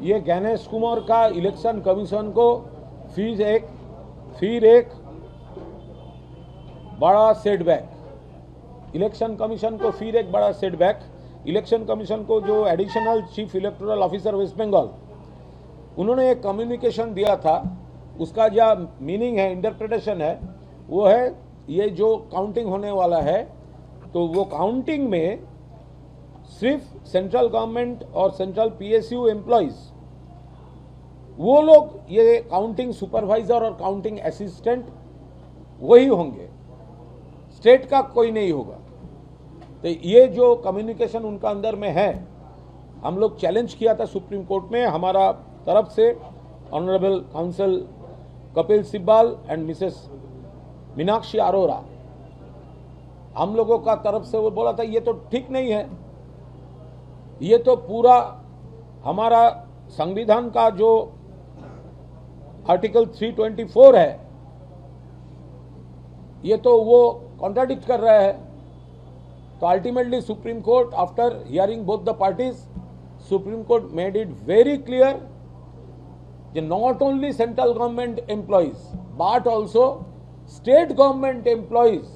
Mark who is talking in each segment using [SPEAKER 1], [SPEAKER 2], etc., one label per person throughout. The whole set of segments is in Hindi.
[SPEAKER 1] ये गणेश कुमार का इलेक्शन कमीशन को फिर एक बड़ा सेटबैक, इलेक्शन कमीशन को फिर एक बड़ा सेटबैक। इलेक्शन कमीशन को जो additional chief electoral officer West Bengal, उन्होंने एक कम्युनिकेशन दिया था, उसका जो मीनिंग है, इंटरप्रिटेशन है, वो है ये जो काउंटिंग होने वाला है तो वो काउंटिंग में सिर्फ सेंट्रल गवर्नमेंट और सेंट्रल पीएसयू एम्प्लॉइज, वो लोग ये काउंटिंग सुपरवाइजर और काउंटिंग असिस्टेंट वही होंगे, स्टेट का कोई नहीं होगा। तो ये जो कम्युनिकेशन उनका अंदर में है, हम लोग चैलेंज किया था सुप्रीम कोर्ट में, हमारा तरफ से honourable counsel Kapil Sibal and Mrs Meenakshi Arora, हम लोगों का तरफ से वो बोला था ये तो ठीक नहीं है, ये तो पूरा हमारा संविधान का जो आर्टिकल 324 है, ये तो वो कॉन्ट्राडिक्ट कर रहा है। तो ultimately supreme court, after hearing both the parties, supreme court made it very clear that not only central government employees but also state government employees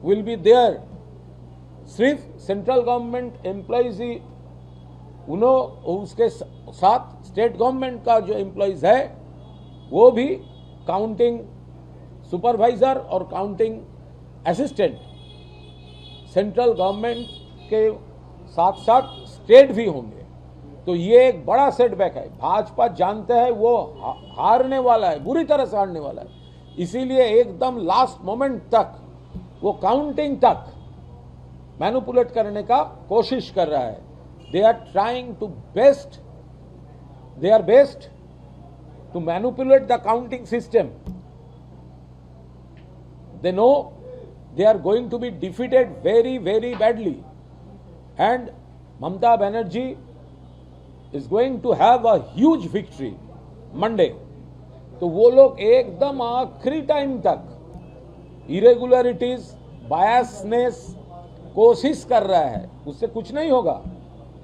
[SPEAKER 1] will be there. सिर्फ सेंट्रल गवर्नमेंट एम्प्लॉइज ही उसके साथ स्टेट गवर्नमेंट का जो एम्प्लॉइज है वो भी काउंटिंग सुपरवाइजर और काउंटिंग असिस्टेंट सेंट्रल गवर्नमेंट के साथ साथ स्टेट भी होंगे। तो ये एक बड़ा सेटबैक है। भाजपा जानते हैं वो हारने वाला है, बुरी तरह से हारने वाला है, इसीलिए एकदम लास्ट मोमेंट तक वो काउंटिंग तक मैनिपुलेट करने का कोशिश कर रहा है। They are trying to best to manipulate the counting system. They know they are going to be defeated very, very badly, and Mamata Banerjee is going to have a huge victory Monday. तो वो लोग एकदम आखिरी टाइम तक इरेगुलरिटीज, बायसनेस कोशिश कर रहा है, उससे कुछ नहीं होगा।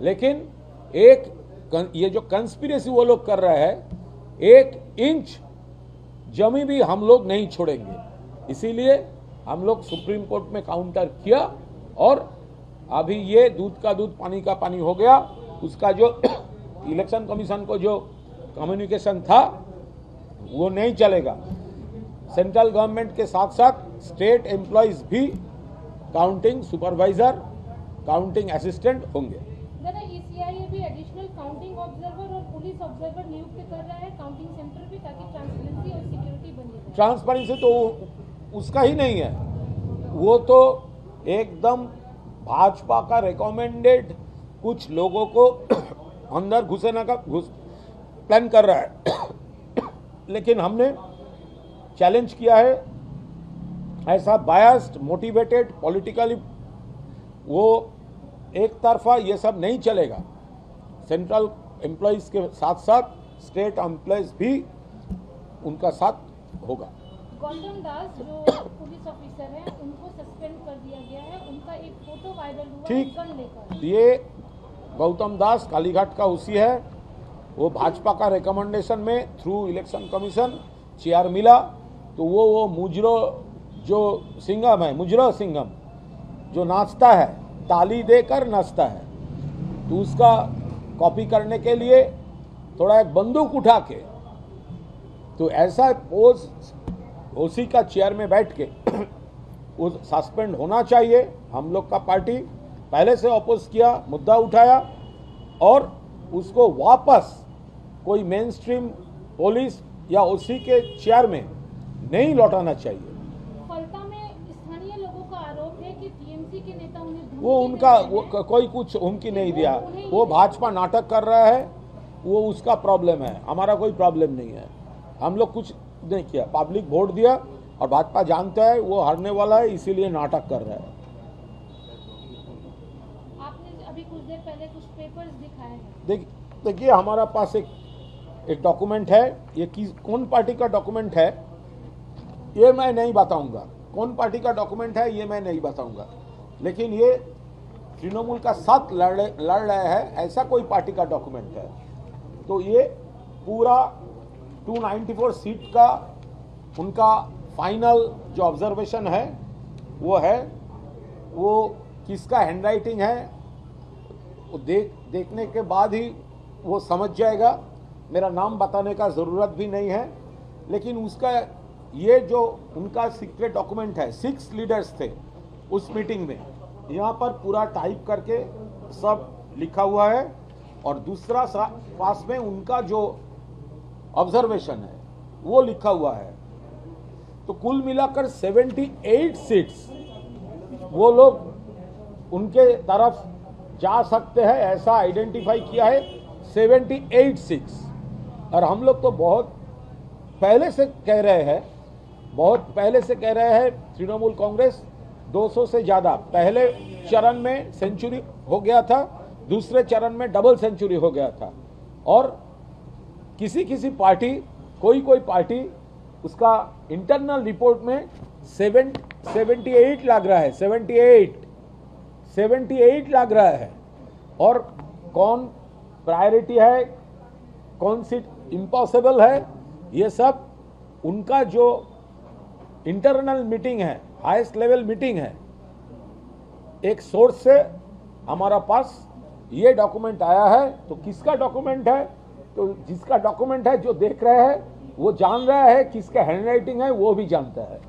[SPEAKER 1] लेकिन एक ये जो कंस्पिरेसी वो लोग कर रहा है, 1 इंच जमी भी हम लोग नहीं छोड़ेंगे। इसीलिए हम लोग सुप्रीम कोर्ट में काउंटर किया और अभी ये दूध का दूध पानी का पानी हो गया। उसका जो इलेक्शन कमीशन को जो कम्युनिकेशन था वो नहीं चलेगा। सेंट्रल गवर्नमेंट के साथ साथ स्टेट एम्प्लॉइज भी काउंटिंग सुपरवाइजर, काउंटिंग असिस्टेंट होंगे।
[SPEAKER 2] ईसीआई भी एडिशनल काउंटिंग ऑब्जर्वर और पुलिस ऑब्जर्वर नियुक्त कर रहा है काउंटिंग सेंटर पे, ताकि ट्रांसपेरेंसी और सिक्योरिटी बनी रहे।
[SPEAKER 1] ट्रांसपेरेंसी तो उसका ही नहीं है, वो तो एकदम भाजपा का रिकमेंडेड कुछ लोगों को अंदर घुसेना का प्लान कर रहा है। लेकिन हमने चैलेंज किया है, ऐसा बायस्ड, मोटिवेटेड, पॉलिटिकली वो एक तरफा ये सब नहीं चलेगा। सेंट्रल एम्प्लॉइज के साथ साथ स्टेट एम्प्लॉइज भी उनका साथ होगा।
[SPEAKER 2] गौतम दास जो पुलिस ऑफिसर हैं, उनको सस्पेंड कर दिया गया है, उनका एक फोटो वायरल हुआ
[SPEAKER 1] ठीक,
[SPEAKER 2] गन लेकर।
[SPEAKER 1] ये गौतम दास कालीघाट का उसी है, वो भाजपा का रिकमेंडेशन में थ्रू इलेक्शन कमीशन चेयर मिला, तो वो मुजरो जो सिंघम है, मुजरो सिंघम जो नाचता है, ताली देकर नाचता है, तो उसका कॉपी करने के लिए थोड़ा एक बंदूक उठा के, तो ऐसा पोज ओसी का चेयर में बैठ के वो सस्पेंड होना चाहिए। हम लोग का पार्टी पहले से अपोज किया, मुद्दा उठाया और उसको वापस कोई मेन स्ट्रीम पुलिस या ओसी के चेयर में नहीं लौटाना चाहिए।
[SPEAKER 2] फलता में स्थानीय लोगों का आरोप है कि टीएमसी के नेता उन्हें
[SPEAKER 1] वो उनका कोई कुछ हुमकी नहीं दिया, वो भाजपा नाटक कर रहा है, वो उसका प्रॉब्लम है, हमारा कोई प्रॉब्लम नहीं है। हम लोग कुछ नहीं किया, पब्लिक वोट दिया और भाजपा जानता है वो हारने वाला है, इसीलिए नाटक कर रहा है।
[SPEAKER 2] आपने अभी कुछ देर पहले कुछ पेपर्स दिखाए हैं।
[SPEAKER 1] देखिए हमारा पास एक डॉक्यूमेंट है, ये कौन पार्टी का डॉक्यूमेंट है ये मैं नहीं बताऊंगा, कौन पार्टी का डॉक्यूमेंट है ये मैं नहीं बताऊंगा, लेकिन ये तृणमूल का साथ लड़ रहा है ऐसा कोई पार्टी का डॉक्यूमेंट है। तो ये पूरा 294 सीट का उनका फाइनल जो ऑब्जर्वेशन है वो किसका हैंडराइटिंग है वो देखने के बाद ही वो समझ जाएगा। मेरा नाम बताने का ज़रूरत भी नहीं है, लेकिन उसका ये जो उनका सीक्रेट डॉक्यूमेंट है, 6 लीडर्स थे उस मीटिंग में, यहाँ पर पूरा टाइप करके सब लिखा हुआ है। और दूसरा पास में उनका जो ऑब्जर्वेशन है वो लिखा हुआ है। तो कुल मिलाकर 78 सीट्स वो लोग उनके तरफ जा सकते हैं, ऐसा आइडेंटिफाई किया है 78 सीट्स। और हम लोग तो बहुत पहले से कह रहे हैं तृणमूल कांग्रेस 200 से ज़्यादा, पहले चरण में सेंचुरी हो गया था, दूसरे चरण में डबल सेंचुरी हो गया था। और किसी पार्टी कोई पार्टी उसका इंटरनल रिपोर्ट में 78 लग रहा है, 78 लग रहा है। और कौन प्रायोरिटी है, कौन सी इम्पॉसिबल है, ये सब उनका जो इंटरनल मीटिंग है, हाईएस्ट लेवल मीटिंग है, एक सोर्स से हमारा पास ये डॉक्यूमेंट आया है। तो किसका डॉक्यूमेंट है? तो जिसका डॉक्यूमेंट है, जो देख रहे हैं वो जान रहा है, किसका हैंडराइटिंग है वो भी जानता है।